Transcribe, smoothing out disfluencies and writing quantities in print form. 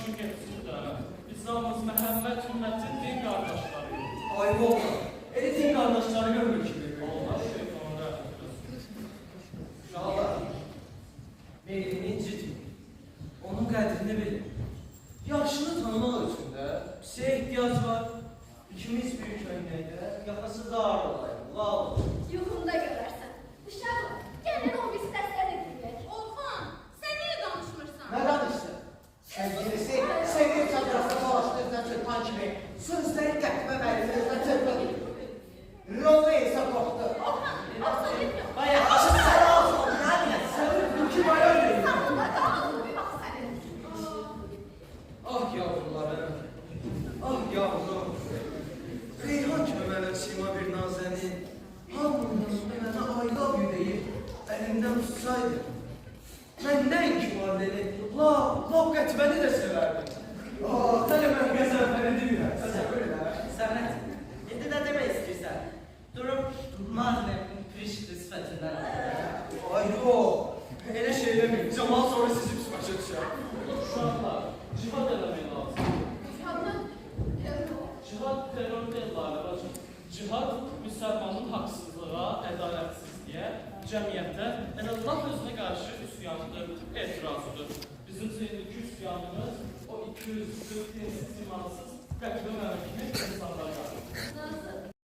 yaxşı getsin də. Biz hamımız Məhəmməd ümmətin din qardaşlarıyıq. Ay oğlan, elə din qardaşları görmür kimi. Allah şeytanı rəhmət Uşaqlar, meyilini incitmeyin. Onun qədrini bilin. Yaşını tanımaq üçün də bizə ehtiyac var. İkimiz büyük köynəkdə, yaxası dar olayım, lal olayım. Yuxunda görərsən. Uşaqlar, gəlin o biz dəstər edilək. Orxan, sən niyə danışmırsan? Ne danıştı? Sevgilisi, sevgili çadrasına dolaştığından çırpan kimi sözleri qətmə məlifinizdən çırpın. Rolu isə qoxdu. Orxan, Orxan getmə. Bayağı aşıq sana olsun, ne bilən? Bu ki bayağı öyle. Sağlıqla qalın, bir bax sənin. Ah yavrularım, ah yavrum. Reyhan kimi mənə sima bir nazənin, hamının mənə I love you deyib, əlimdən tutsaydı. Mən nəinki valideni, lap qətməni də sevərdim. Ah, hələ mən qəzəfəni demirəm. Təşəkkür edəm. Səmət, indi nə demək istəyirsən? Durub Madlenin prişli sifətindən. Ay yox, elə şey demeyin. Camal sonra sizi pis başa düşər. Uşaqlar, cihad eləmək lazım. Uşaqlar, Cihad terror deyil Lalə bacım. Cihad müsəlmanın haqsızlığa, ədalətsizliyə, cəmiyyətə, elə laf özünə qarşı üsyanıdır, etirazıdır. Bizim indiki üsyanımız o 240 simasız qətlə məməkini insanlar qarşı. Nazlı.